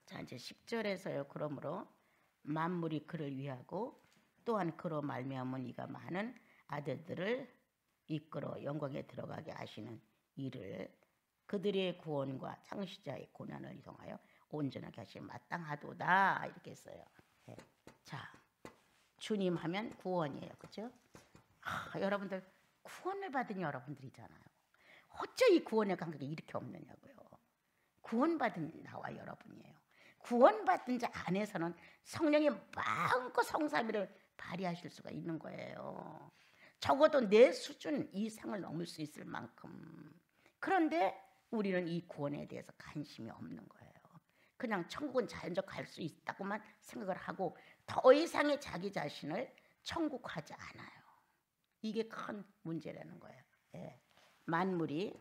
자, 이제 10절에서요. 그러므로 만물이 그를 위하고 또한 그로 말미암은 이가 많은 아들들을 이끌어 영광에 들어가게 하시는 일을 그들의 구원과 창시자의 고난을 이용하여 온전하게 하시면 마땅하도다 이렇게 했어요. 네. 자, 주님 하면 구원이에요. 그렇죠? 여러분들 구원을 받은 여러분들이잖아요. 어째 이 구원의 감각이 이렇게 없느냐고요. 구원받은 나와 여러분이에요. 구원받은 자 안에서는 성령이 마음껏 성삼위를 발휘하실 수가 있는 거예요. 적어도 내 수준 이상을 넘을 수 있을 만큼. 그런데 우리는 이 구원에 대해서 관심이 없는 거예요. 그냥 천국은 자연적 갈 수 있다고만 생각을 하고 더 이상의 자기 자신을 천국하지 않아요. 이게 큰 문제라는 거예요. 예. 만물이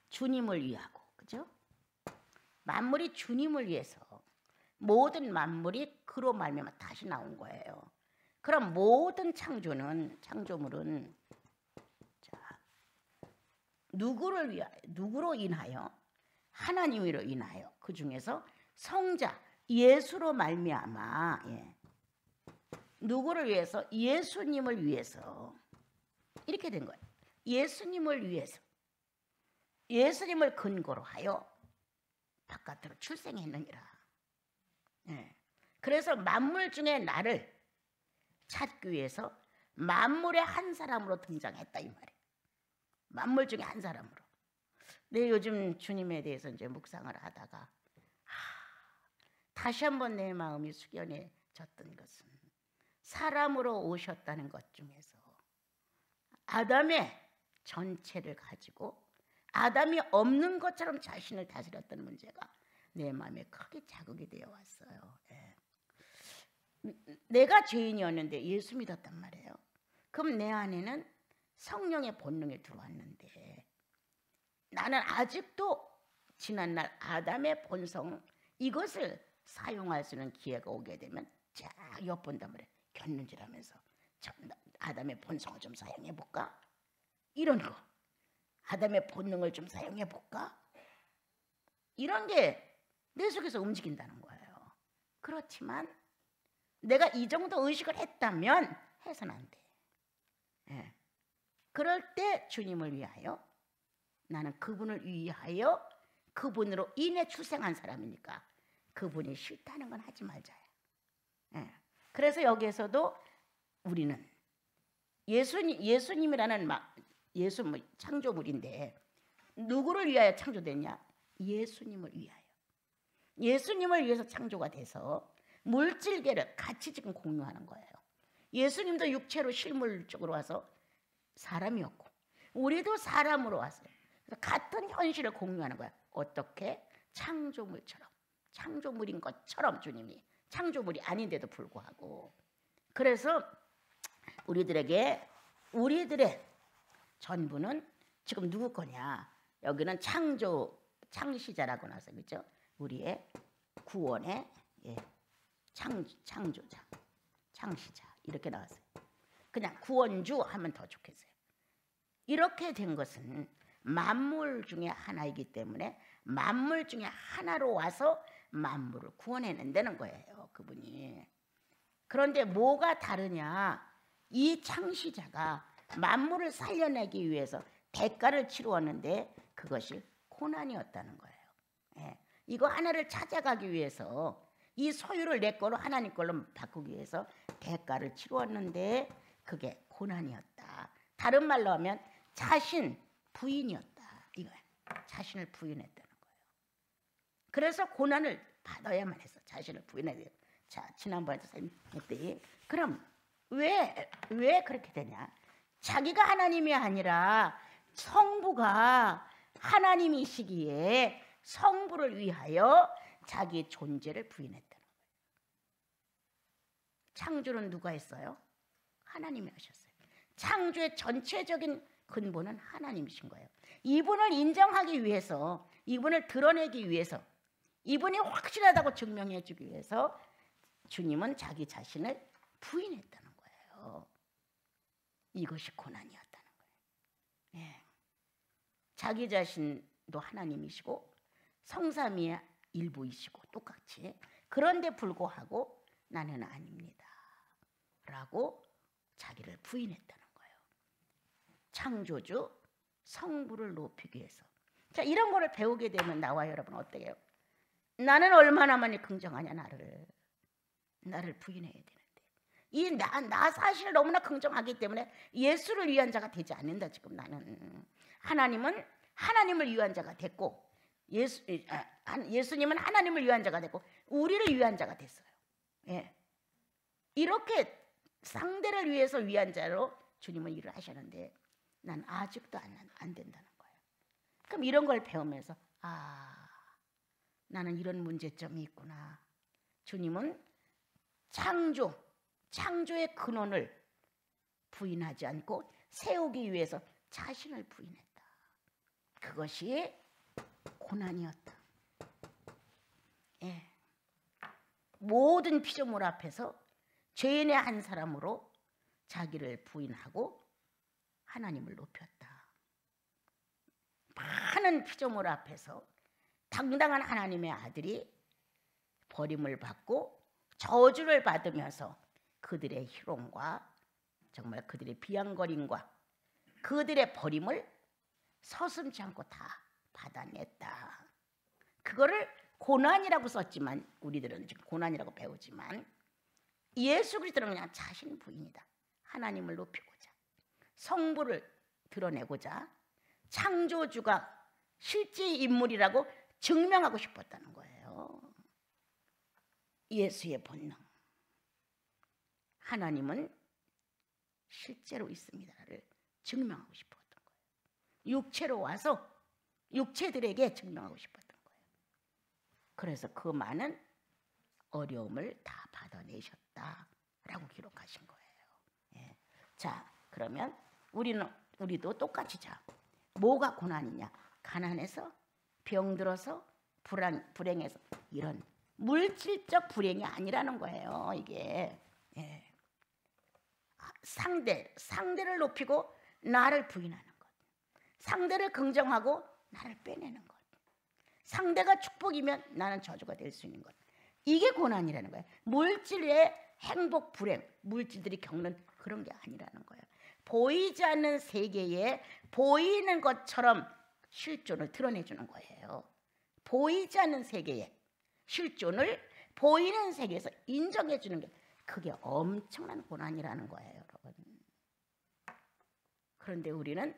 주님을 위하고, 그죠? 만물이 주님을 위해서 모든 만물이 그로 말미암아 다시 나온 거예요. 그럼 모든 창조물은 자, 누구로 인하여? 하나님으로 인하여. 그 중에서 성자 예수로 말미암아 누구를 위해서? 예수님을 위해서 이렇게 된 거예요. 예수님을 위해서, 예수님을 근거로 하여 바깥으로 출생했느니라. 그래서 만물 중에 나를 찾기 위해서 만물의 한 사람으로 등장했다 이 말이에요. 만물 중에 한 사람으로. 네, 요즘 주님에 대해서 이제 묵상을 하다가 다시 한번 내 마음이 숙연해졌던 것은 사람으로 오셨다는 것 중에서 아담의 전체를 가지고 아담이 없는 것처럼 자신을 다스렸던 문제가 내 마음에 크게 자극이 되어 왔어요. 내가 죄인이었는데 예수 믿었단 말이에요. 그럼 내 안에는 성령의 본능이 들어왔는데 나는 아직도 지난날 아담의 본성 이것을 사용할 수 있는 기회가 오게 되면 쫙 엿본단 말이에요. 곁눈질하면서 아담의 본성을 좀 사용해 볼까? 이런 거. 아담의 본능을 좀 사용해 볼까? 이런 게 내 속에서 움직인다는 거예요. 그렇지만 내가 이 정도 의식을 했다면 해서는 안 돼. 그럴 때 주님을 위하여 나는 그분을 위하여 그분으로 인해 출생한 사람이니까 그분이 싫다는 건 하지 말자요. 그래서 여기에서도 우리는 예수님이라는 창조물인데 누구를 위하여 창조됐냐? 예수님을 위하여. 예수님을 위해서 창조가 돼서 물질계를 같이 지금 공유하는 거예요. 예수님도 육체로 실물적으로 와서 사람이었고 우리도 사람으로 왔어요. 그래서 같은 현실을 공유하는 거야. 어떻게? 창조물처럼. 창조물인 것처럼 주님이. 창조물이 아닌데도 불구하고. 그래서 우리들의 전부는 지금 누구 거냐? 여기는 창시자라고 나서 그렇죠? 우리의 구원의 창조자, 창시자 이렇게 나왔어요. 그냥 구원주 하면 더 좋겠어요. 이렇게 된 것은 만물 중에 하나이기 때문에 만물 중에 하나로 와서 만물을 구원해낸다는 거예요. 그분이. 그런데 뭐가 다르냐? 이 창시자가 만물을 살려내기 위해서 대가를 치루었는데 그것이 고난이었다는 거예요. 이거 하나를 찾아가기 위해서 이 소유를 내 거로 하나님 걸로 바꾸기 위해서 대가를 치루었는데 그게 고난이었다. 다른 말로 하면 자신 부인이었다. 이거야. 자신을 부인했다는 거예요. 그래서 고난을 받아야만 했어. 자신을 부인해야 돼요. 자, 지난번에 설명했더니 그럼 왜 그렇게 되냐? 자기가 하나님이 아니라 성부가 하나님이시기에 성부를 위하여 자기의 존재를 부인했다는 거예요. 창조는 누가 했어요? 하나님이 하셨어요. 창조의 전체적인 근본은 하나님이신 거예요. 이분을 인정하기 위해서, 이분을 드러내기 위해서, 이분이 확실하다고 증명해 주기 위해서 주님은 자기 자신을 부인했다는 거예요. 이것이 고난이었다는 거예요. 자기 자신도 하나님이시고 성삼위의 일부이시고 똑같이. 그런데 불구하고 나는 아닙니다 라고 자기를 부인했다는 거예요. 창조주 성부를 높이기 위해서. 자, 이런 거를 배우게 되면 나와 여러분 어때요? 나는 얼마나 많이 긍정하냐. 나를 부인해야 되는데 이 나 사실 너무나 긍정하기 때문에 예수를 위한 자가 되지 않는다. 지금 나는 하나님을 위한 자가 됐고 예수님은 하나님을 위한 자가 됐고 우리를 위한 자가 됐어요. 예. 이렇게 상대를 위해서 위한 자로 주님은 일을 하셨는데 난 아직도 안 된다는 거예요. 그럼 이런 걸 배우면서 나는 이런 문제점이 있구나. 주님은 창조의 근원을 부인하지 않고 세우기 위해서 자신을 부인했다. 그것이 고난이었다. 예. 모든 피조물 앞에서 죄인의 한 사람으로 자기를 부인하고 하나님을 높였다. 많은 피조물 앞에서 당당한 하나님의 아들이 버림을 받고 저주를 받으면서 그들의 희롱과 정말 그들의 비아냥거림과 그들의 버림을 서슴지 않고 다 받아냈다. 그거를 고난이라고 썼지만 우리들은 지금 고난이라고 배우지만 예수 그리스도는 그냥 자신 부인이다. 하나님을 높이고자 성부를 드러내고자 창조주가 실제 인물이라고 증명하고 싶었다는 거예요. 예수의 본능. 하나님은 실제로 있습니다를 증명하고 싶었던 거예요. 육체로 와서 육체들에게 증명하고 싶었던 거예요. 그래서 그 많은 어려움을 다 받아내셨다라고 기록하신 거예요. 예. 자, 그러면 우리도 똑같이 뭐가 고난이냐? 가난해서, 병들어서, 불행해서 이런 물질적 불행이 아니라는 거예요. 이게 예. 상대를 높이고 나를 부인하는 것, 상대를 긍정하고 나를 빼내는 것, 상대가 축복이면 나는 저주가 될 수 있는 것, 이게 고난이라는 거예요. 물질의 행복, 불행, 물질들이 겪는 그런 게 아니라는 거예요. 보이지 않는 세계에 보이는 것처럼 실존을 드러내주는 거예요. 보이지 않는 세계에 실존을 보이는 세계에서 인정해주는 게 그게 엄청난 고난이라는 거예요, 여러분. 그런데 우리는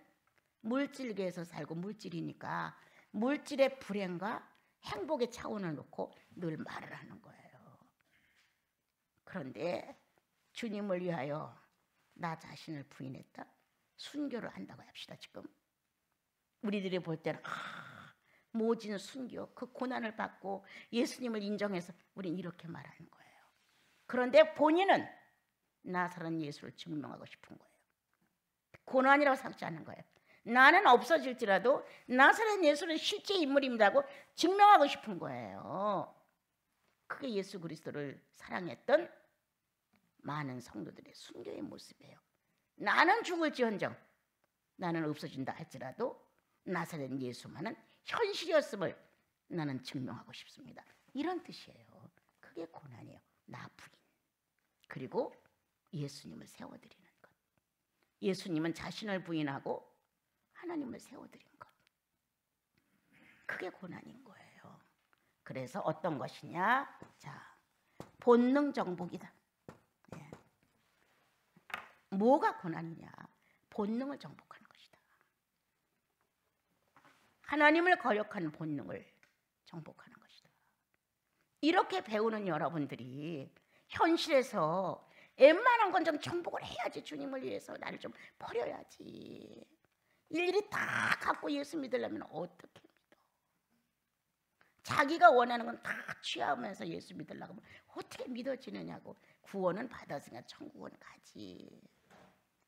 물질계에서 살고 물질이니까 물질의 불행과 행복의 차원을 놓고 늘 말을 하는 거예요. 그런데 주님을 위하여 나 자신을 부인했다? 순교를 한다고 합시다. 지금 우리들이 볼 때는 모진 순교, 그 고난을 받고 예수님을 인정해서 우린 이렇게 말하는 거예요. 그런데 본인은 나사렛 예수를 증명하고 싶은 거예요. 고난이라고 생각지 않는 거예요. 나는 없어질지라도 나사렛 예수는 실제 인물입니다고 증명하고 싶은 거예요. 그게 예수 그리스도를 사랑했던 많은 성도들의 순교의 모습이에요. 나는 죽을지언정, 나는 없어진다 할지라도 나사렛 예수만은 현실이었음을 나는 증명하고 싶습니다. 이런 뜻이에요. 그게 고난이에요. 나 부인. 그리고 예수님을 세워드리는 것. 예수님은 자신을 부인하고 하나님을 세워드린 것. 그게 고난인 거예요. 그래서 어떤 것이냐? 자, 본능 정복이다. 네. 뭐가 고난이냐? 본능을 정복하는 것이다. 하나님을 거역하는 본능을 정복하는 것이다. 이렇게 배우는 여러분들이 현실에서 웬만한 건 좀 정복을 해야지. 주님을 위해서 나를 좀 버려야지. 일일이 다 갖고 예수 믿으려면 어떻게 믿어? 자기가 원하는 건 다 취하면서 예수 믿으려고 하면 어떻게 믿어지느냐고. 구원은 받았으니까 천국은 가지.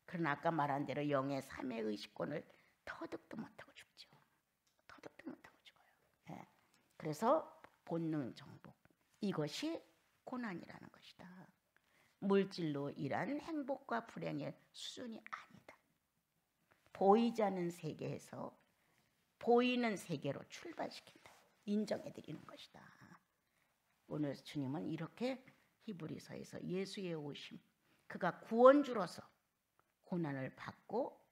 그러나 아까 말한 대로 영의 삼의 의식권을 터득도 못하고 죽죠. 터득도 못하고 죽어요. 예. 그래서 본능 정복, 이것이 고난이라는 것이다. 물질로 일한 행복과 불행의 수준이 아니다. 보이지 않는 세계에서 보이는 세계로 출발시킨다. 인정해드리는 것이다. 오늘 주님은 이렇게 히브리서에서 예수의 오심, 그가 구원주로서 고난을 받고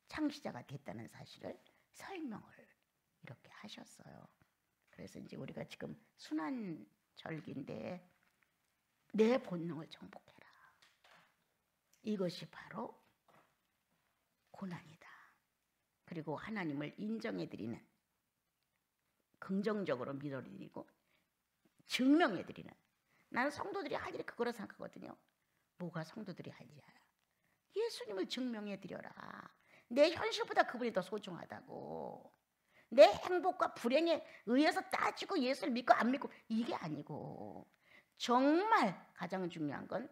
창시자가 됐다는 사실을 설명을 이렇게 하셨어요. 그래서 이제 우리가 지금 순환절기인데 내 본능을 정복해라. 이것이 바로 고난이다. 그리고 하나님을 인정해드리는, 긍정적으로 믿어드리고 증명해드리는, 나는 성도들이 할 일이 그거라 생각하거든요. 뭐가 성도들이 할 일이야? 예수님을 증명해드려라. 내 현실보다 그분이 더 소중하다고. 내 행복과 불행에 의해서 따지고 예수를 믿고 안 믿고 이게 아니고, 정말 가장 중요한 건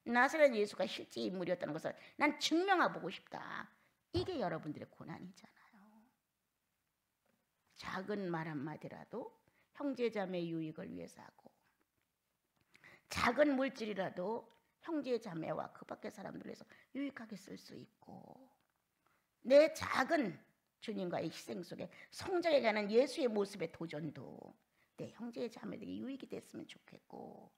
나사렛 예수가 실제 인물이었다는 것을 난 증명해보고 싶다. 이게 여러분들의 고난이잖아요. 작은 말 한마디라도 형제자매 유익을 위해서 하고, 작은 물질이라도 형제자매와 그 밖의 사람들을 위해서 유익하게 쓸 수 있고, 내 작은 주님과의 희생 속에 성장해가는 예수의 모습의 도전도 내 형제자매들이 유익이 됐으면 좋겠고,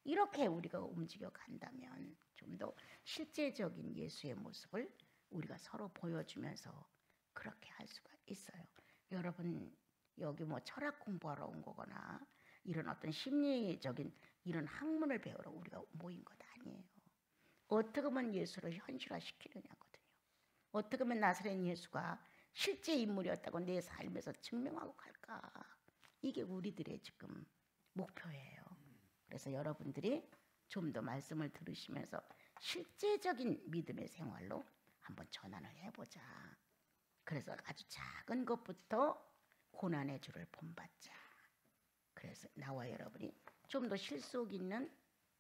이렇게 우리가 움직여 간다면 좀 더 실제적인 예수의 모습을 우리가 서로 보여주면서 그렇게 할 수가 있어요. 여러분 여기 뭐 철학 공부하러 온 거거나 이런 어떤 심리적인 이런 학문을 배우러 우리가 모인 것 아니에요. 어떻게 하면 예수를 현실화시키느냐거든요. 어떻게 하면 나사렛 예수가 실제 인물이었다고 내 삶에서 증명하고 갈까. 이게 우리들의 지금 목표예요. 그래서 여러분들이 좀 더 말씀을 들으시면서 실제적인 믿음의 생활로 한번 전환을 해보자. 그래서 아주 작은 것부터 고난의 주를 본받자. 그래서 나와 여러분이 좀 더 실속 있는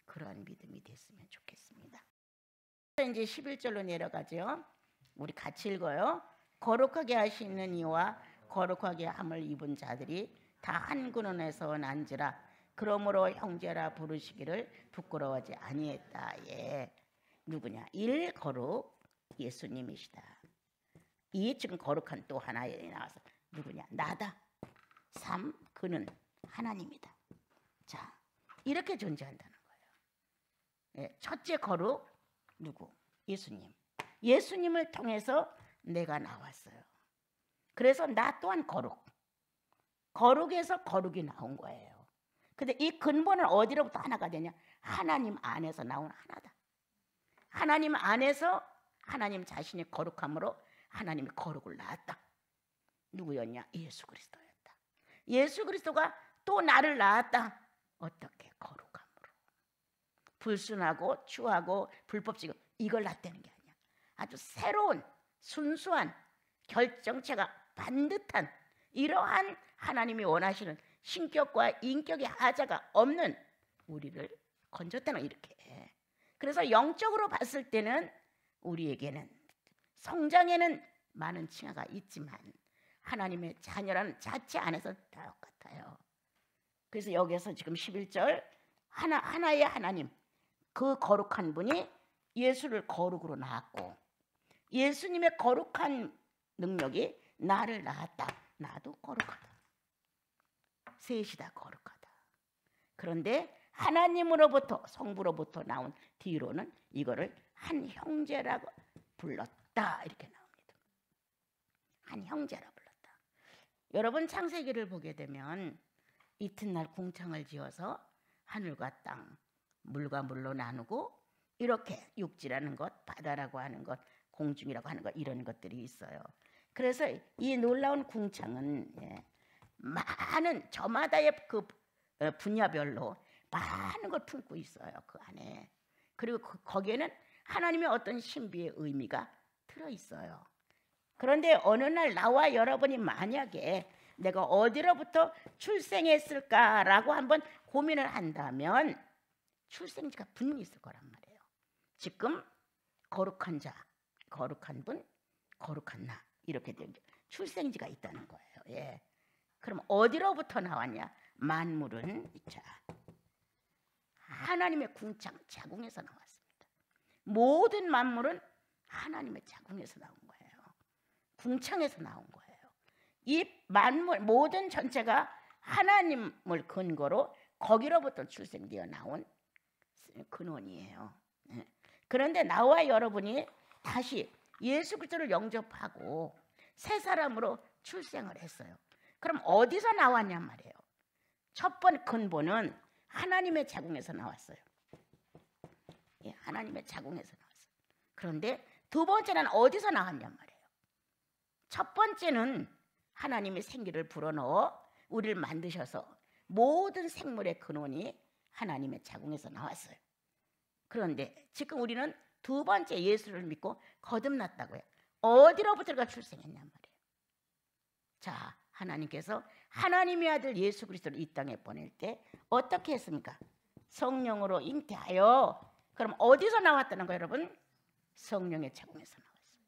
그런 믿음이 됐으면 좋겠습니다. 이제 11절로 내려가죠. 우리 같이 읽어요. 거룩하게 하시는 이와 거룩하게 함을 입은 자들이 다 한 근원에서 난지라. 그러므로 형제라 부르시기를 부끄러워하지 아니했다. 예. 누구냐? 1. 거룩 예수님이시다. 2. 지금 거룩한 또 하나에 나와서 누구냐? 나다. 3. 그는 하나님이다. 자, 이렇게 존재한다는 거예요. 예. 첫째 거룩 누구? 예수님. 예수님을 통해서 내가 나왔어요. 그래서 나 또한 거룩. 거룩에서 거룩이 나온 거예요. 근데 이 근본은 어디로부터 하나가 되냐? 하나님 안에서 나온 하나다. 하나님 안에서 하나님 자신의 거룩함으로 하나님이 거룩을 낳았다. 누구였냐? 예수 그리스도였다. 예수 그리스도가 또 나를 낳았다. 어떻게? 거룩함으로. 불순하고 추하고 불법지고 이걸 낳다는 게 아니야. 아주 새로운 순수한 결정체가 반듯한 이러한 하나님이 원하시는 신격과 인격의 하자가 없는 우리를 건졌다는 이렇게. 그래서 영적으로 봤을 때는 우리에게는 성장에는 많은 칭하가 있지만 하나님의 자녀라는 자체 안에서 똑같아요. 그래서 여기에서 지금 11절 하나의 하나님, 그 거룩한 분이 예수를 거룩으로 낳았고 예수님의 거룩한 능력이 나를 낳았다. 나도 거룩하다. 셋이 다 거룩하다. 그런데 하나님으로부터 성부로부터 나온 뒤로는 이거를 한 형제라고 불렀다. 이렇게 나옵니다. 한 형제라 불렀다. 여러분 창세기를 보게 되면 이튿날 궁창을 지어서 하늘과 땅, 물과 물로 나누고 이렇게 육지라는 것, 바다라고 하는 것, 공중이라고 하는 것 이런 것들이 있어요. 그래서 이 놀라운 궁창은 많은 저마다의 그 분야별로 많은 걸 품고 있어요. 그 안에. 그리고 거기에는 하나님의 어떤 신비의 의미가 들어있어요. 그런데 어느 날 나와 여러분이 만약에 내가 어디로부터 출생했을까라고 한번 고민을 한다면 출생지가 분명히 있을 거란 말이에요. 지금 거룩한 자, 거룩한 분, 거룩한 나 이렇게 된 출생지가 있다는 거예요. 예. 그럼 어디로부터 나왔냐? 만물은 자 하나님의 궁창 자궁에서 나왔습니다. 모든 만물은 하나님의 자궁에서 나온 거예요. 궁창에서 나온 거예요. 이 만물 모든 전체가 하나님을 근거로 거기로부터 출생되어 나온 근원이에요. 그런데 나와 여러분이 다시 예수 그리스도를 영접하고 새 사람으로 출생을 했어요. 그럼 어디서 나왔냔 말이에요. 첫 번째 근본은 하나님의 자궁에서 나왔어요. 하나님의 자궁에서 나왔어요. 그런데 두 번째는 어디서 나왔냔 말이에요. 첫 번째는 하나님의 생기를 불어넣어 우리를 만드셔서 모든 생물의 근원이 하나님의 자궁에서 나왔어요. 그런데 지금 우리는 두 번째 예수를 믿고 거듭났다고요. 어디로부터가 출생했냔 말이에요. 자, 하나님께서 하나님의 아들 예수 그리스도를 이 땅에 보낼 때 어떻게 했습니까? 성령으로 잉태하여. 그럼 어디서 나왔다는 거예요, 여러분? 성령의 자궁에서 나왔어요.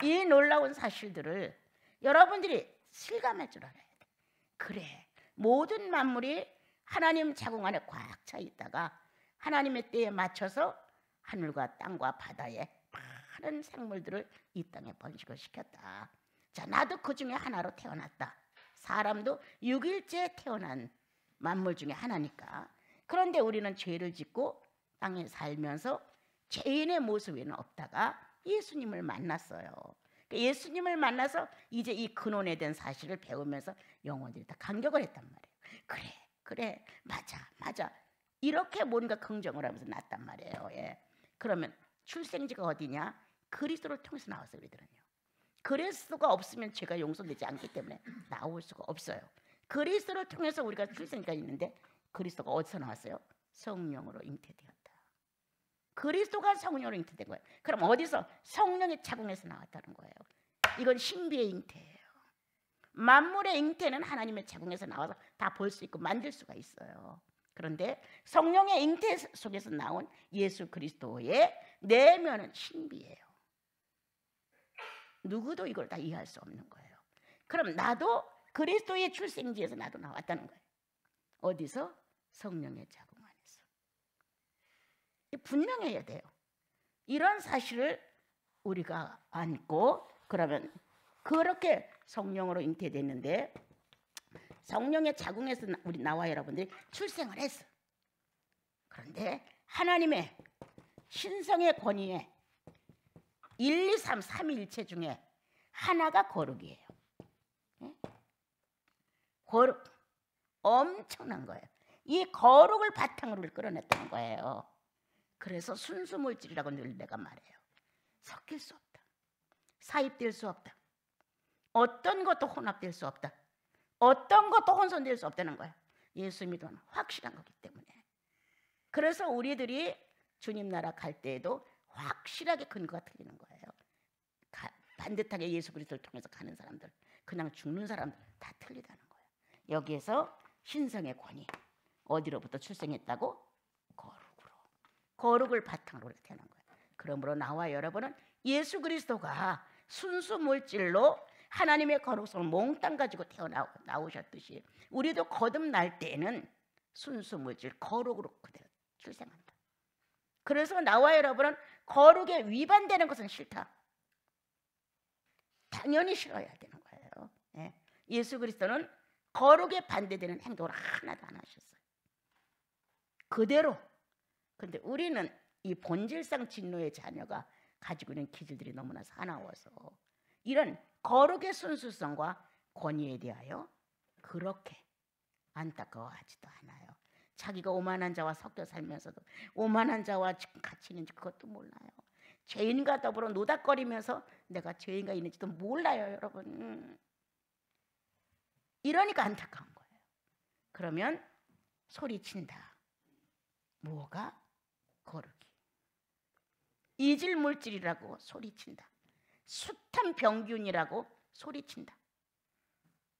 이 놀라운 사실들을 여러분들이 실감할 줄 알아야 돼. 그래, 모든 만물이 하나님 자궁 안에 꽉 차 있다가 하나님의 때에 맞춰서 하늘과 땅과 바다에 많은 생물들을 이 땅에 번식을 시켰다. 자, 나도 그 중에 하나로 태어났다. 사람도 6일째 태어난 만물 중에 하나니까. 그런데 우리는 죄를 짓고 땅에 살면서 죄인의 모습에는 없다가 예수님을 만났어요. 예수님을 만나서 이제 이 근원에 대한 사실을 배우면서 영혼들이 다 감격을 했단 말이에요. 그래, 맞아. 이렇게 뭔가 긍정을 하면서 났단 말이에요. 예. 그러면 출생지가 어디냐? 그리스도를 통해서 나왔어요. 우리들은요. 그리스도가 없으면 죄가 용서되지 않기 때문에 나올 수가 없어요. 그리스도를 통해서 우리가 출생지가 있는데 그리스도가 어디서 나왔어요? 성령으로 잉태되었다. 그리스도가 성령으로 잉태된 거예요. 그럼 어디서? 성령의 자궁에서 나왔다는 거예요. 이건 신비의 잉태예요. 만물의 잉태는 하나님의 자궁에서 나와서 다 볼 수 있고 만들 수가 있어요. 그런데 성령의 잉태 속에서 나온 예수 그리스도의 내면은 신비예요. 누구도 이걸 다 이해할 수 없는 거예요. 그럼 나도 그리스도의 출생지에서 나도 나왔다는 거예요. 어디서? 성령의 자궁 안에서. 분명해야 돼요. 이런 사실을 우리가 안고 그러면 그렇게 성령으로 잉태됐는데 성령의 자궁에서 우리 나와 여러분들이 출생을 했어. 그런데 하나님의 신성의 권위에 1, 2, 3, 삼위일체 중에 하나가 거룩이에요. 거룩. 엄청난 거예요. 이 거룩을 바탕으로 끌어냈다는 거예요. 그래서 순수물질이라고 늘 내가 말해요. 섞일 수 없다. 사입될 수 없다. 어떤 것도 혼합될 수 없다. 어떤 것도 혼선될 수 없다는 거예요. 예수 믿으면 확실한 거기 때문에. 그래서 우리들이 주님 나라 갈 때에도 확실하게 근거가 틀리는 거예요. 반듯하게 예수 그리스도를 통해서 가는 사람들, 그냥 죽는 사람들 다 틀리다는 거예요. 여기에서 신성의 권위 어디로부터 출생했다고? 거룩으로. 거룩을 바탕으로 태어난 거예요. 그러므로 나와 여러분은 예수 그리스도가 순수 물질로 하나님의 거룩성을 몽땅 가지고 태어나오셨듯이 우리도 거듭날 때에는 순수 물질 거룩으로 그대로 출생한다. 그래서 나와 여러분은 거룩에 위반되는 것은 싫다. 당연히 싫어야 되는 거예요. 예. 예수 그리스도는 거룩에 반대되는 행동을 하나도 안 하셨어요. 그대로. 근데 우리는 이 본질상 진노의 자녀가 가지고 있는 기질들이 너무나 사나워서 이런 거룩의 순수성과 권위에 대하여 그렇게 안타까워하지도 않아요. 자기가 오만한 자와 섞여 살면서도 오만한 자와 지금 같이 있는지 그것도 몰라요. 죄인과 더불어 노닥거리면서 내가 죄인가 있는지도 몰라요, 여러분. 이러니까 안타까운 거예요. 그러면 소리친다. 뭐가? 거룩이. 이질 물질이라고 소리친다. 숱한 병균이라고 소리친다.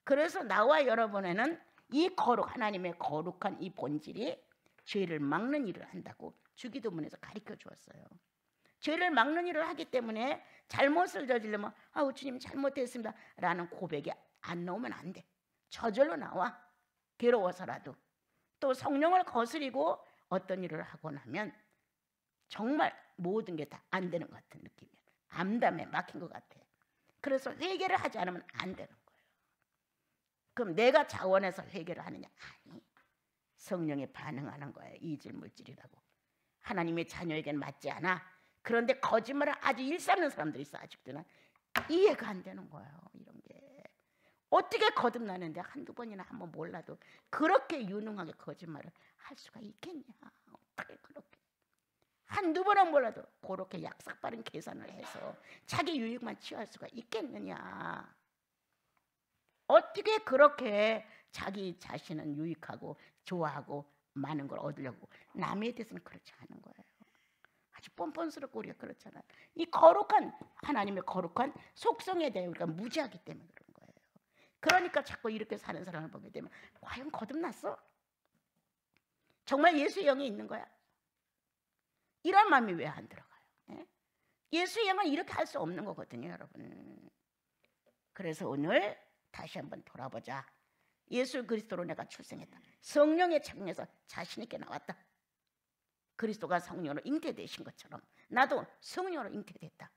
그래서 나와 여러분에는 이 거룩, 하나님의 거룩한 이 본질이 죄를 막는 일을 한다고 주기도문에서 가르쳐 주었어요. 죄를 막는 일을 하기 때문에 잘못을 저지르면 아우 주님 잘못했습니다 라는 고백이 안 나오면 안 돼. 저절로 나와. 괴로워서라도. 또 성령을 거스리고 어떤 일을 하고 나면 정말 모든 게 다 안 되는 것 같은 느낌이야. 암담에 막힌 것 같아. 그래서 회개를 하지 않으면 안 되는 거예요. 그럼 내가 자원해서 회개를 하느냐? 아니. 성령에 반응하는 거예요. 이질 물질이라고. 하나님의 자녀에겐 맞지 않아. 그런데 거짓말을 아주 일삼는 사람들이 있어. 아직도는 이해가 안 되는 거예요. 이런 게 어떻게 거듭나는데 한두 번이나 한번 몰라도 그렇게 유능하게 거짓말을 할 수가 있겠냐. 어떻게 그렇게 한두 번은 몰라도 그렇게 약삭빠른 계산을 해서 자기 유익만 취할 수가 있겠느냐. 어떻게 그렇게 자기 자신은 유익하고 좋아하고 많은 걸 얻으려고. 남에 대해서는 그렇지 않은 거예요. 아주 뻔뻔스럽고 우리가 그렇잖아요. 이 거룩한 하나님의 거룩한 속성에 대해 우리가 무지하기 때문에 그런 거예요. 그러니까 자꾸 이렇게 사는 사람을 보게 되면 과연 거듭났어? 정말 예수의 영이 있는 거야? 이런 마음이 왜 안 들어가요? 예? 예수의 영은 이렇게 할 수 없는 거거든요, 여러분. 그래서 오늘 다시 한번 돌아보자. 예수 그리스도로 내가 출생했다. 성령의 책에서 자신 있게 나왔다. 그리스도가 성령으로 잉태되신 것처럼 나도 성령으로 잉태됐다.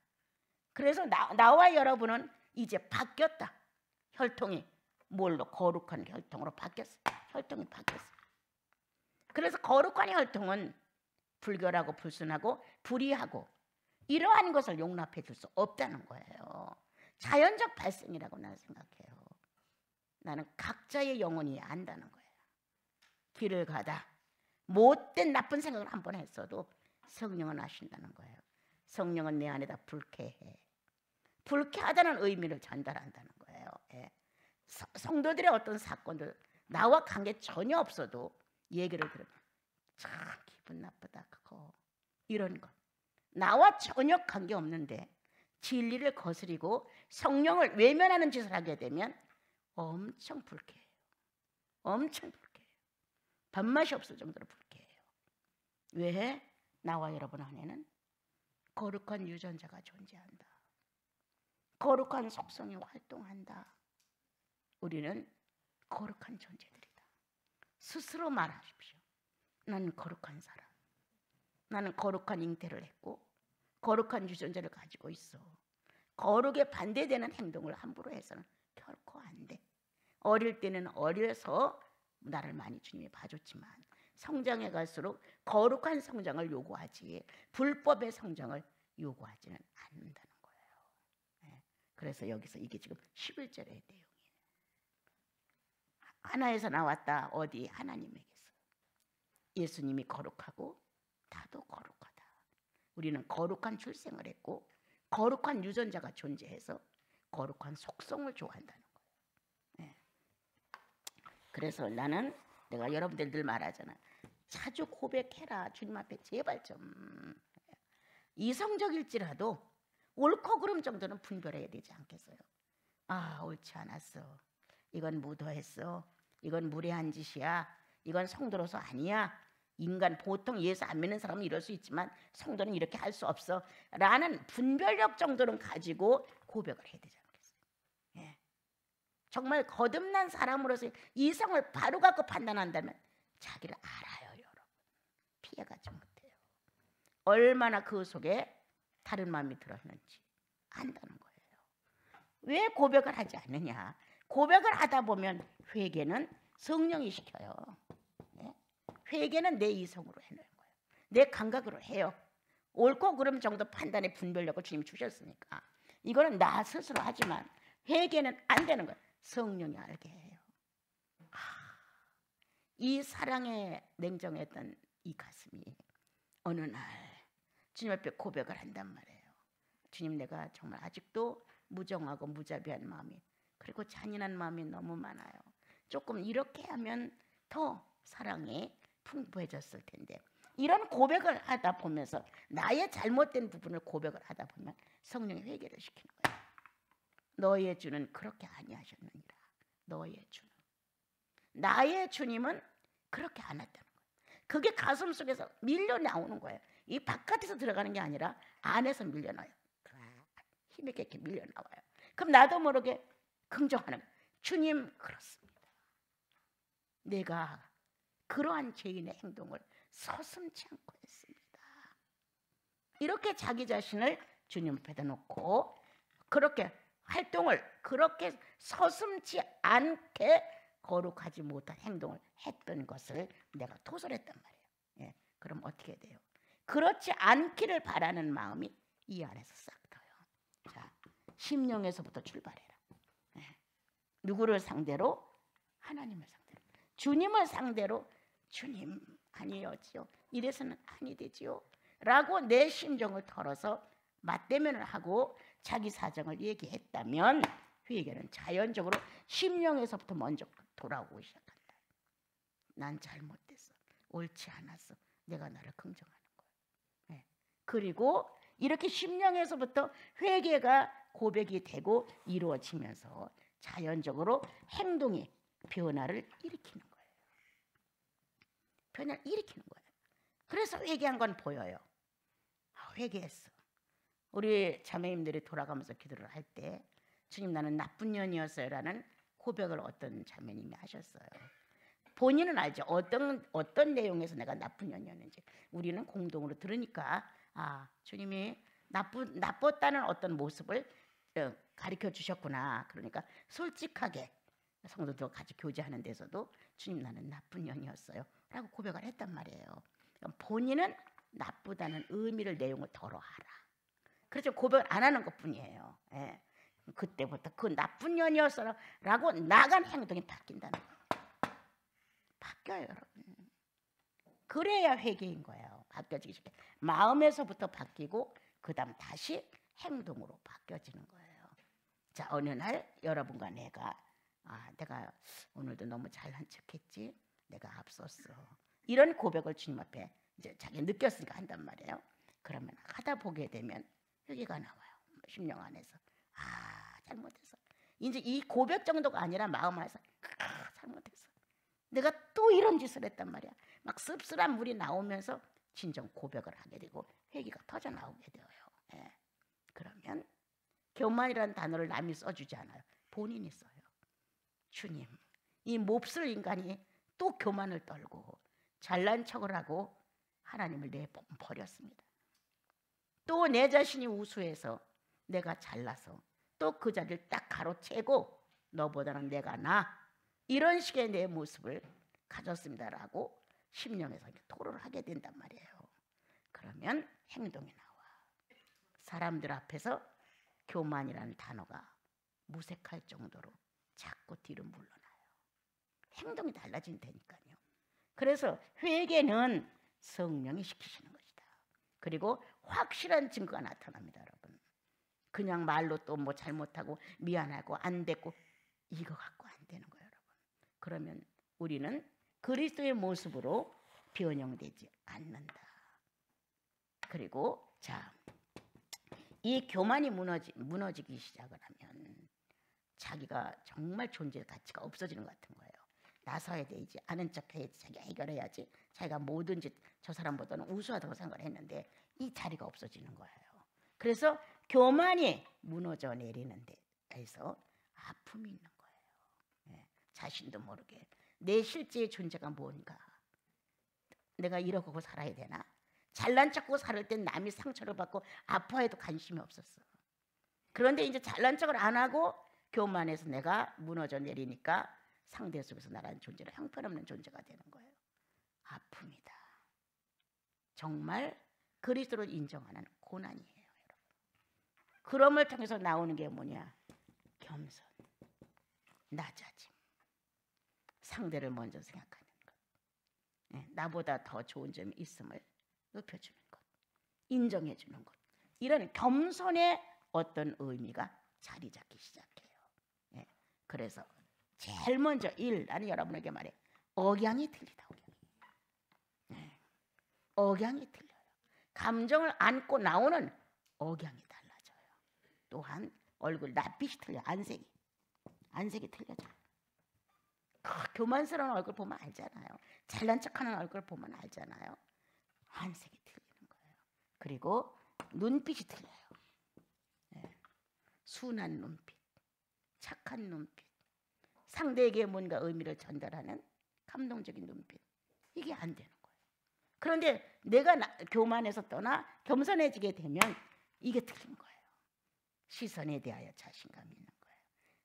그래서 나와 여러분은 이제 바뀌었다. 혈통이 뭘로? 거룩한 혈통으로 바뀌었어. 혈통이 바뀌었어. 그래서 거룩한 혈통은 불결하고 불순하고 불의하고 이러한 것을 용납해 줄 수 없다는 거예요. 자연적 발생이라고 나는 생각해요. 나는 각자의 영혼이 안다는 거예요. 길을 가다 못된 나쁜 생각을 한 번 했어도 성령은 아신다는 거예요. 성령은 내 안에다 불쾌해. 불쾌하다는 의미를 전달한다는 거예요. 예. 성도들의 어떤 사건들 나와 관계 전혀 없어도 얘기를 들으면 참 기분 나쁘다 그거 이런 것 나와 전혀 관계 없는데 진리를 거스리고 성령을 외면하는 짓을 하게 되면 엄청 불쾌해요. 엄청 불쾌해요. 밥맛이 없을 정도로 불쾌해요. 왜? 나와 여러분 안에는 거룩한 유전자가 존재한다. 거룩한 속성이 활동한다. 우리는 거룩한 존재들이다. 스스로 말하십시오. 나는 거룩한 사람. 나는 거룩한 잉태를 했고 거룩한 유전자를 가지고 있어. 거룩에 반대되는 행동을 함부로 해서는 결코 안 돼. 어릴 때는 어려서 나를 많이 주님이 봐줬지만 성장해 갈수록 거룩한 성장을 요구하지 불법의 성장을 요구하지는 않는다는 거예요. 네. 그래서 여기서 이게 지금 11절의 내용이에요. 하나에서 나왔다. 어디? 하나님에게서. 예수님이 거룩하고 나도 거룩하다. 우리는 거룩한 출생을 했고 거룩한 유전자가 존재해서 거룩한 속성을 좋아한다는 거예요. 네. 그래서 나는 내가 여러분들 늘 말하잖아. 자주 고백해라. 주님 앞에 제발 좀. 이성적일지라도 옳고 그름 정도는 분별해야 되지 않겠어요? 아, 옳지 않았어. 이건 무도했어. 이건 무례한 짓이야. 이건 성도로서 아니야. 인간 보통 예수 안 믿는 사람은 이럴 수 있지만 성도는 이렇게 할 수 없어 라는 분별력 정도는 가지고 고백을 해야 되지 않겠어요? 예. 정말 거듭난 사람으로서 이성을 바로 갖고 판단한다면 자기를 알아요. 여러분. 피해가지 못해요. 얼마나 그 속에 다른 마음이 들었는지 안다는 거예요. 왜 고백을 하지 않느냐? 고백을 하다 보면 회개는 성령이 시켜요. 회개는 내 이성으로 해놓은 거예요. 내 감각으로 해요. 옳고 그름 정도 판단의 분별력을 주님이 주셨으니까 이거는 나 스스로 하지만 회개는 안 되는 거예요. 성령이 알게 해요. 이 사랑에 냉정했던 이 가슴이 어느 날 주님 앞에 고백을 한단 말이에요. 주님, 내가 정말 아직도 무정하고 무자비한 마음이 그리고 잔인한 마음이 너무 많아요. 조금 이렇게 하면 더 사랑이 풍부해졌을 텐데 이런 고백을 하다 보면서 나의 잘못된 부분을 고백을 하다 보면 성령이 회개를 시키는 거예요. 너의 주는 그렇게 아니하셨느니라. 너의 주는. 나의 주님은 그렇게 안 했다는 거예요. 그게 가슴 속에서 밀려 나오는 거예요. 이 바깥에서 들어가는 게 아니라 안에서 밀려 나와요. 힘있게 이렇게 밀려 나와요. 그럼 나도 모르게 긍정하는 거예요. 주님, 그렇습니다. 내가 그러한 죄인의 행동을 서슴지 않고 했습니다. 이렇게 자기 자신을 주님 앞에다 놓고 그렇게 활동을 그렇게 서슴지 않게 거룩하지 못한 행동을 했던 것을 내가 토설했단 말이에요. 예, 그럼 어떻게 돼요? 그렇지 않기를 바라는 마음이 이 안에서 싹 터요. 자, 심령에서부터 출발해라. 예, 누구를 상대로? 하나님을 상대로. 주님을 상대로 주님 아니었지요. 이래서는 아니 되지요. 라고 내 심정을 털어서 맞대면을 하고 자기 사정을 얘기했다면 회개는 자연적으로 심령에서부터 먼저 돌아오기 시작한다. 난 잘못됐어. 옳지 않았어. 내가 나를 긍정하는 거야. 네. 그리고 이렇게 심령에서부터 회개가 고백이 되고 이루어지면서 자연적으로 행동이 변화를 일으키는 거예요. 변화를 일으키는 거예요. 그래서 회개한 건 보여요. 회개했어. 우리 자매님들이 돌아가면서 기도를 할 때 주님 나는 나쁜 년이었어요 라는 고백을 어떤 자매님이 하셨어요. 본인은 알죠. 어떤 내용에서 내가 나쁜 년이었는지. 우리는 공동으로 들으니까 주님이 나빴다는 어떤 모습을 가르쳐 주셨구나. 그러니까 솔직하게 성도들 같이 교제하는 데서도 주님 나는 나쁜 년이었어요 라고 고백을 했단 말이에요. 본인은 나쁘다는 의미를 내용을 덜어하라. 그렇죠. 고백을 안 하는 것뿐이에요. 예. 그때부터 그 나쁜 년이었어라고 나간 행동이 바뀐다는 거예요. 바뀌어요, 여러분. 그래야 회개인 거예요. 바뀌어지기 시작해. 마음에서부터 바뀌고 그다음 다시 행동으로 바뀌어지는 거예요. 자, 어느 날 여러분과 내가 오늘도 너무 잘난 척했지. 내가 앞섰어. 이런 고백을 주님 앞에 이제 자기 느꼈으니까 한단 말이에요. 그러면 하다 보게 되면 회개가 나와요. 심령 안에서 잘못했어. 이제 이 고백 정도가 아니라 마음 안에서 잘못했어. 내가 또 이런 짓을 했단 말이야. 막 씁쓸한 물이 나오면서 진정 고백을 하게 되고 회개가 터져 나오게 되어요. 예. 그러면 교만이라는 단어를 남이 써주지 않아요. 본인이 써요. 주님, 이 몹쓸 인간이 또 교만을 떨고 잘난 척을 하고 하나님을 내버렸습니다. 또 내 자신이 우수해서 내가 잘나서 또 그 자리를 딱 가로채고 너보다는 내가 이런 식의 내 모습을 가졌습니다라고 심령에서 토로를 하게 된단 말이에요. 그러면 행동이 나와. 사람들 앞에서 교만이라는 단어가 무색할 정도로 자꾸 뒤로 물러나요. 행동이 달라진다니까요. 그래서 회개는 성령이 시키시는 것이다. 그리고 확실한 증거가 나타납니다, 여러분. 그냥 말로 또 뭐 잘못하고 미안하고 안 됐고 이거 갖고 안 되는 거예요, 여러분. 그러면 우리는 그리스도의 모습으로 변형되지 않는다. 그리고 이 교만이 무너지기 시작을 하면 자기가 정말 존재 가치가 없어지는 것 같은 거예요. 나서야 되지, 아는 척 해야지, 자기가 해결해야지, 자기가 뭐든지 저 사람보다는 우수하다고 생각을 했는데 이 자리가 없어지는 거예요. 그래서 교만이 무너져 내리는 데에서 아픔이 있는 거예요. 네, 자신도 모르게 내 실제의 존재가 뭔가, 내가 이러고 살아야 되나? 잘난 척하고 살 땐 남이 상처를 받고 아파해도 관심이 없었어. 그런데 이제 잘난 척을 안 하고 교만해서 내가 무너져 내리니까 상대 속에서 나라는 존재는 형편없는 존재가 되는 거예요. 아픔이다. 정말 그리스도를 인정하는 고난이에요, 여러분. 그럼을 통해서 나오는 게 뭐냐? 겸손, 낮아짐, 상대를 먼저 생각하는 것, 나보다 더 좋은 점이 있음을 높여주는 것, 인정해주는 것, 이런 겸손의 어떤 의미가 자리 잡기 시작해요. 그래서 제일 먼저 나는 여러분에게 말해, 억양이 틀리다. 억양이 틀려요. 감정을 안고 나오는 억양이 달라져요. 또한 얼굴 낯빛이 틀려. 안색이 틀려져요. 교만스러운 얼굴 보면 알잖아요. 잘난 척하는 얼굴 보면 알잖아요. 안색이 틀리는 거예요. 그리고 눈빛이 틀려요. 순한 눈빛, 착한 눈빛, 상대에게 뭔가 의미를 전달하는 감동적인 눈빛, 이게 안 되는 거예요. 그런데 내가 교만해서 떠나 겸손해지게 되면 이게 틀린 거예요. 시선에 대하여 자신감이 있는 거예요.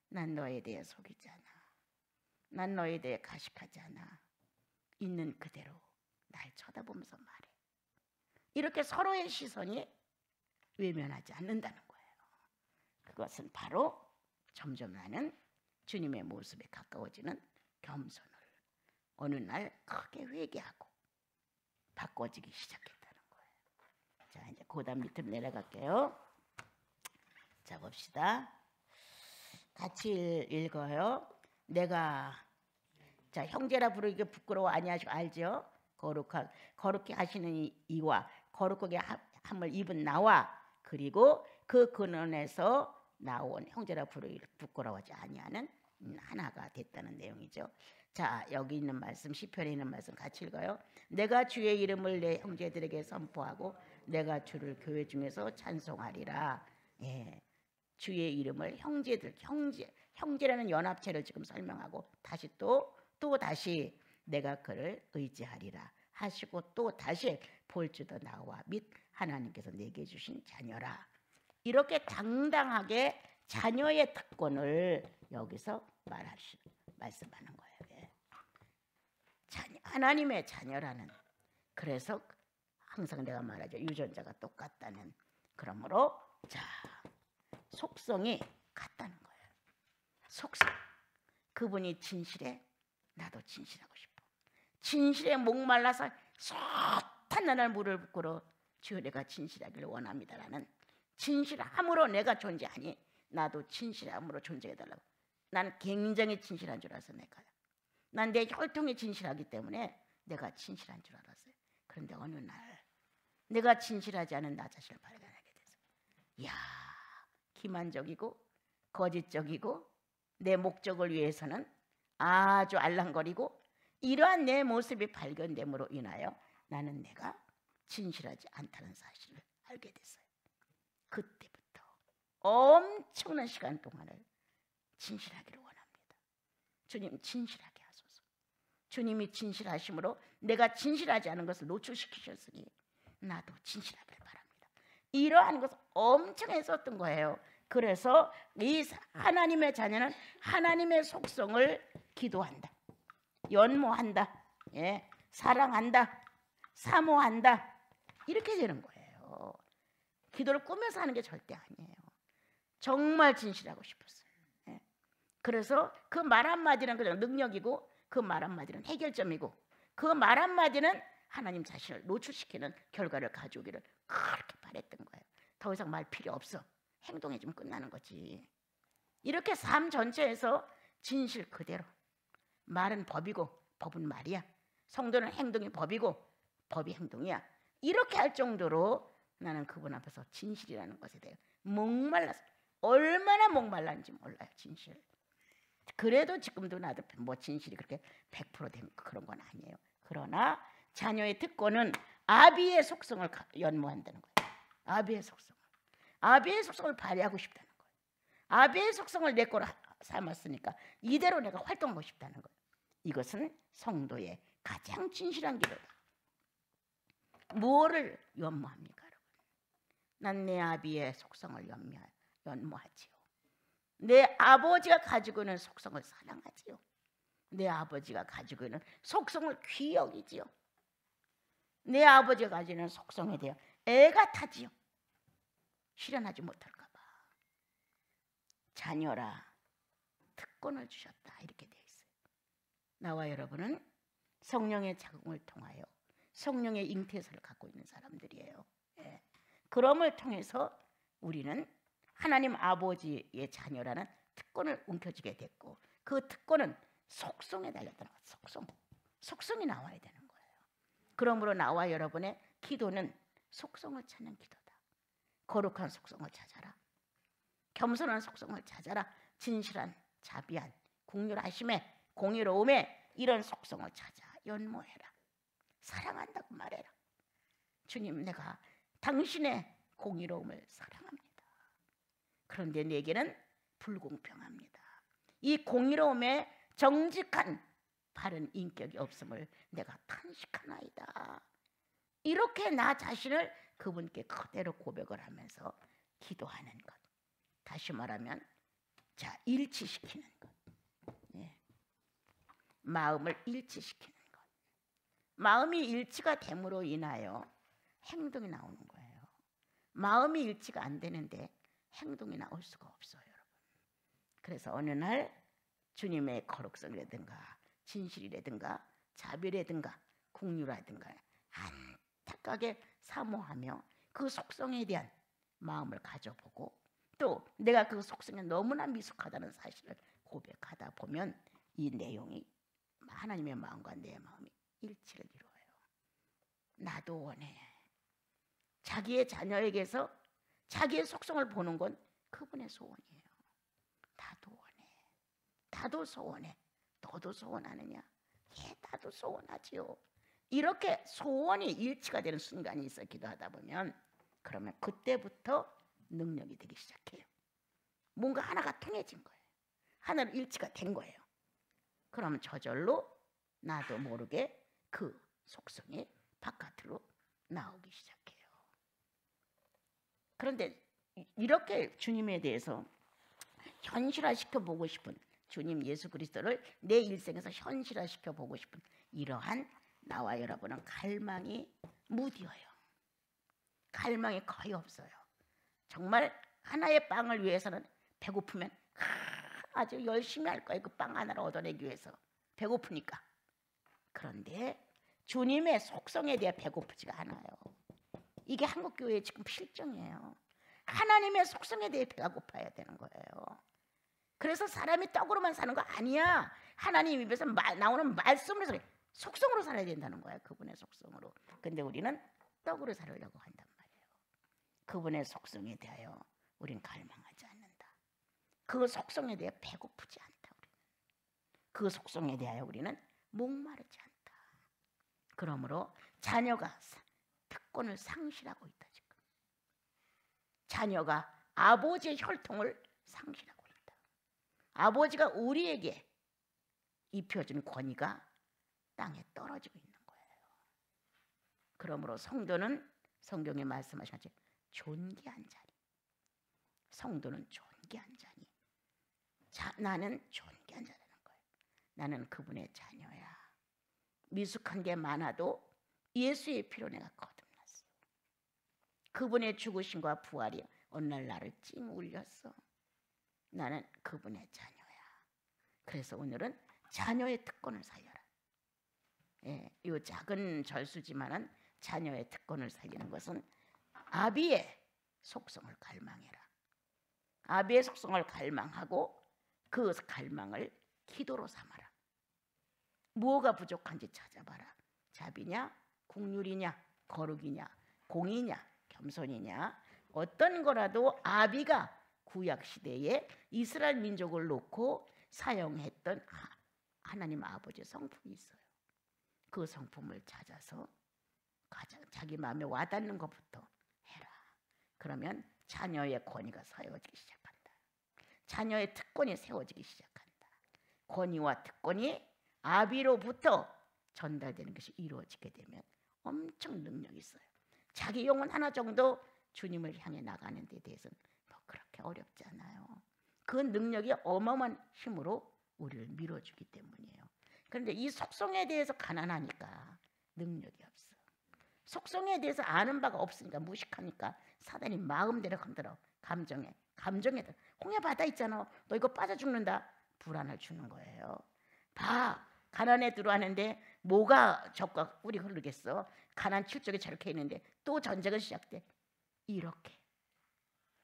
난 너에 대해 속이지 않아. 난 너에 대해 가식하지 않아. 있는 그대로 날 쳐다보면서 말해. 이렇게 서로의 시선이 외면하지 않는다는 거예요. 그것은 바로 점점 나는 주님의 모습에 가까워지는 겸손을 어느 날 크게 회개하고 바꿔지기 시작했다는 거예요. 자, 이제 고단 밑으로 내려갈게요. 자, 봅시다. 같이 읽어요. 내가 자, 형제라 부르기 부끄러워 아니하시고 알죠? 거룩하게 하시는 이와 거룩하게 함을 입은 나와 그리고 그 근원에서 나온 형제라 부르기 부끄러워하지 아니하는 하나가 됐다는 내용이죠. 자, 여기 있는 말씀, 시편에 있는 말씀 같이 읽어요. 내가 주의 이름을 내 형제들에게 선포하고 내가 주를 교회 중에서 찬송하리라. 예, 주의 이름을 형제라는 연합체를 지금 설명하고 다시 또 다시 내가 그를 의지하리라 하시고 또 다시 볼지도 나와 및 하나님께서 내게 주신 자녀라. 이렇게 당당하게 자녀의 특권을 여기서 말씀하는 거예요. 예. 하나님의 자녀라는, 그래서 항상 내가 말하죠. 유전자가 똑같다는, 그러므로 자, 속성이 같다는 거예요. 속성. 그분이 진실해, 나도 진실하고 싶어. 진실에 목말라서 숱한 나날 물을 부끄러 주여 내가 진실하기를 원합니다라는, 진실함으로 내가 존재하니 나도 진실함으로 존재해달라고. 난 굉장히 진실한 줄 알았어. 난 내 혈통이 진실하기 때문에 내가 진실한 줄 알았어요. 그런데 어느 날 내가 진실하지 않은 나 자신을 발견하게 됐어요. 이야, 기만적이고 거짓적이고 내 목적을 위해서는 아주 알랑거리고 이러한 내 모습이 발견됨으로 인하여 나는 내가 진실하지 않다는 사실을 알게 됐어요. 그때부터 엄청난 시간 동안을 진실하기를 원합니다. 주님 진실하게 하소서. 주님이 진실하심으로 내가 진실하지 않은 것을 노출시키셨으니 나도 진실하기를 바랍니다. 이러한 것을 엄청 했었던 거예요. 그래서 이 하나님의 자녀는 하나님의 속성을 기도한다, 연모한다, 예, 사랑한다, 사모한다, 이렇게 되는 거예요. 기도를 꾸며서 하는 게 절대 아니에요. 정말 진실하고 싶었어요. 예. 그래서 그 말 한마디는 그냥 능력이고 그 말 한마디는 해결점이고 그 말 한마디는 하나님 자신을 노출시키는 결과를 가져오기를 그렇게 바랬던 거예요. 더 이상 말 필요 없어. 행동이 좀 끝나는 거지. 이렇게 삶 전체에서 진실 그대로, 말은 법이고 법은 말이야, 성도는 행동이 법이고 법이 행동이야, 이렇게 할 정도로 나는 그분 앞에서 진실이라는 것에 대해 목말라서, 얼마나 목말랐는지 몰라요. 진실. 그래도 지금도 나도 뭐 진실이 그렇게 100%된 그런 건 아니에요. 그러나 자녀의 특권은 아비의 속성을 연모한다는 거예요. 아비의 속성을 발휘하고 싶다는 거예요. 아비의 속성을 내 거로 삼았으니까 이대로 내가 활동하고 싶다는 거예요. 이것은 성도의 가장 진실한 기도다. 무엇을 연모합니까, 여러분? 난 내 아비의 속성을 연모하지요. 내 아버지가 가지고 있는 속성을 사랑하지요. 내 아버지가 가지고 있는 속성을 귀히 여기지요. 내 아버지가 가지고 있는 속성에 대해 애가 타지요. 실현하지 못할까 봐. 자녀라 특권을 주셨다, 이렇게 되어 있어요. 나와 여러분은 성령의 자궁을 통하여 성령의 잉태서를 갖고 있는 사람들이에요. 예. 그럼을 통해서 우리는 하나님 아버지의 자녀라는 특권을 움켜쥐게 됐고, 그 특권은 속성에 달렸다는 거예요. 속성이 나와야 되는 거예요. 그러므로 나와 여러분의 기도는 속성을 찾는 기도다. 거룩한 속성을 찾아라. 겸손한 속성을 찾아라. 진실한, 자비한, 국률하심에, 공의로움에 이런 속성을 찾아 연모해라. 사랑한다고 말해라. 주님, 내가 당신의 공의로움을 사랑합니다. 그런데 내게는 불공평합니다. 이 공의로움에 정직한 바른 인격이 없음을 내가 탄식하나이다. 이렇게 나 자신을 그분께 그대로 고백을 하면서 기도하는 것. 다시 말하면 자, 일치시키는 것. 예. 마음을 일치시키는 것. 마음이 일치가 됨으로 인하여 행동이 나오는 거예요. 마음이 일치가 안 되는데 행동이 나올 수가 없어요, 여러분. 그래서 어느 날 주님의 거룩성이라든가 진실이라든가 자비라든가 긍휼이라든가 안타깝게 사모하며 그 속성에 대한 마음을 가져보고 또 내가 그 속성에 너무나 미숙하다는 사실을 고백하다 보면 이 내용이 하나님의 마음과 내 마음이 일치를 이루어요. 나도 원해. 자기의 자녀에게서 자기의 속성을 보는 건 그분의 소원이에요. 나도 원해. 나도 소원해. 너도 소원하느냐? 예, 나도 소원하지요. 이렇게 소원이 일치가 되는 순간이 있어 기도하다 보면 그러면 그때부터 능력이 되기 시작해요. 뭔가 하나가 통해진 거예요. 하나로 일치가 된 거예요. 그러면 저절로 나도 모르게 그 속성이 바깥으로 나오기 시작해요. 그런데 이렇게 주님에 대해서 현실화시켜 보고 싶은 주님 예수 그리스도를 내 일생에서 현실화시켜 보고 싶은 이러한 나와 여러분은 갈망이 무디어요. 갈망이 거의 없어요. 정말 하나의 빵을 위해서는 배고프면 아주 열심히 할 거예요. 그 빵 하나를 얻어내기 위해서 배고프니까. 그런데 주님의 속성에 대해 배고프지가 않아요. 이게 한국교회의 지금 필정이에요. 하나님의 속성에 대해 배가 고파야 되는 거예요. 그래서 사람이 떡으로만 사는 거 아니야. 하나님 입에서 나오는 말씀으로 속성으로 살아야 된다는 거야. 그분의 속성으로. 근데 우리는 떡으로 살으려고 한단 말이에요. 그분의 속성에 대하여 우리는 갈망하지 않는다. 그 속성에 대해 배고프지 않다. 우리는. 그 속성에 대하여 우리는 목마르지 않다. 그러므로 자녀가 특권을 상실하고 있다. 지금. 자녀가 아버지의 혈통을 상실하고 있다. 아버지가 우리에게 입혀준 권위가 땅에 떨어지고 있는 거예요. 그러므로 성도는 성경에 말씀하신 것처럼 존귀한 자리. 성도는 존귀한 자니. 나는 존귀한 자라는 거예요. 나는 그분의 자녀야. 미숙한 게 많아도 예수의 피로 내가 거듭났어. 그분의 죽으심과 부활이 어느 날 나를 찡 울렸어. 나는 그분의 자녀야. 그래서 오늘은 자녀의 특권을 살려라. 예, 이 작은 절수지만은 자녀의 특권을 살리는 것은 아비의 속성을 갈망해라. 아비의 속성을 갈망하고 그 갈망을 기도로 삼아라. 무엇가 부족한지 찾아봐라. 자비냐, 긍휼이냐, 거룩이냐, 공의냐, 겸손이냐, 어떤 거라도 아비가 구약 시대에 이스라엘 민족을 놓고 사용했던 하나님 아버지의 성품이 있어요. 그 성품을 찾아서 가장 자기 마음에 와닿는 것부터 해라. 그러면 자녀의 권위가 세워지기 시작한다. 자녀의 특권이 세워지기 시작한다. 권위와 특권이 아비로부터 전달되는 것이 이루어지게 되면 엄청 능력이 있어요. 자기 영혼 하나 정도 주님을 향해 나가는 데 대해서는 뭐 그렇게 어렵지 않아요. 그 능력이 어마어마한 힘으로 우리를 밀어주기 때문이에요. 그런데 이 속성에 대해서 가난하니까 능력이 없어. 속성에 대해서 아는 바가 없으니까 무식하니까 사단이 마음대로 흔들어. 감정에 홍해 바다 있잖아. 너 이거 빠져 죽는다. 불안을 주는 거예요. 봐. 가난에 들어왔는데 뭐가 적과 꿀이 흐르겠어. 가난 칠적이 저렇게 있는데 또 전쟁은 시작돼. 이렇게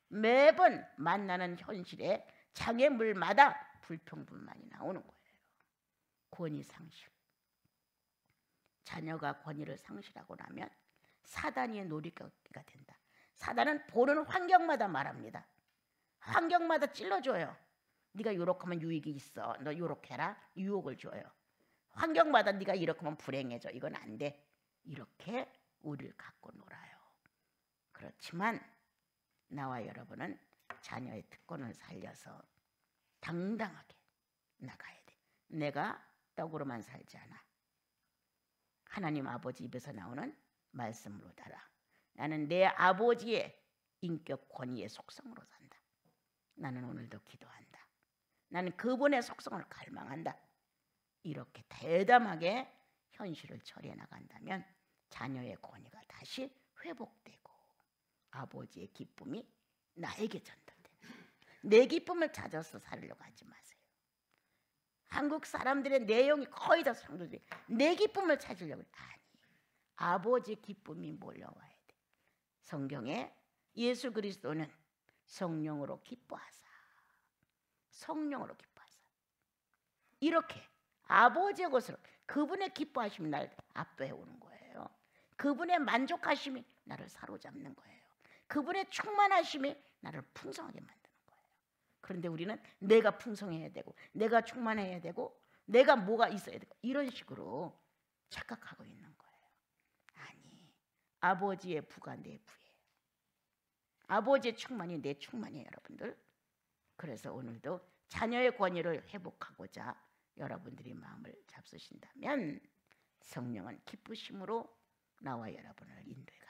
매번 만나는 현실에 장애물마다 불평불만이 나오는 거예요. 권위 상실. 자녀가 권위를 상실하고 나면 사단의 놀이거리가 된다. 사단은 보는 환경마다 말합니다. 환경마다 찔러줘요. 네가 요렇게 하면 유익이 있어. 너 요렇게 해라. 유혹을 줘요. 환경마다 네가 이렇게 하면 불행해져. 이건 안 돼. 이렇게 우리를 갖고 놀아요. 그렇지만 나와 여러분은 자녀의 특권을 살려서 당당하게 나가야 돼. 내가 떡으로만 살지 않아. 하나님 아버지 입에서 나오는 말씀으로 달아. 나는 내 아버지의 인격 권위의 속성으로 산다. 나는 오늘도 기도한다. 나는 그분의 속성을 갈망한다. 이렇게 대담하게 현실을 처리해 나간다면 자녀의 권위가 다시 회복되고 아버지의 기쁨이 나에게 전달돼요. 내 기쁨을 찾아서 살려고 하지 마세요. 한국 사람들의 내용이 거의 다 성도들이 내 기쁨을 찾으려고 아니, 아버지 기쁨이 몰려와야 돼. 성경에 예수 그리스도는 성령으로 기뻐하사, 성령으로 기뻐하사, 이렇게 아버지의 것으로 그분의 기뻐하심이 나를 압도해 오는 거예요. 그분의 만족하심이 나를 사로잡는 거예요. 그분의 충만하심이 나를 풍성하게 만드는 거예요. 그런데 우리는 내가 풍성해야 되고 내가 충만해야 되고 내가 뭐가 있어야 되고 이런 식으로 착각하고 있는 거예요. 아니, 아버지의 부가 내 부예요. 아버지의 충만이 내 충만이에요, 여러분들. 그래서 오늘도 자녀의 권위를 회복하고자 여러분들이 마음을 잡수신다면 성령은 기쁘심으로 나와 여러분을 인도해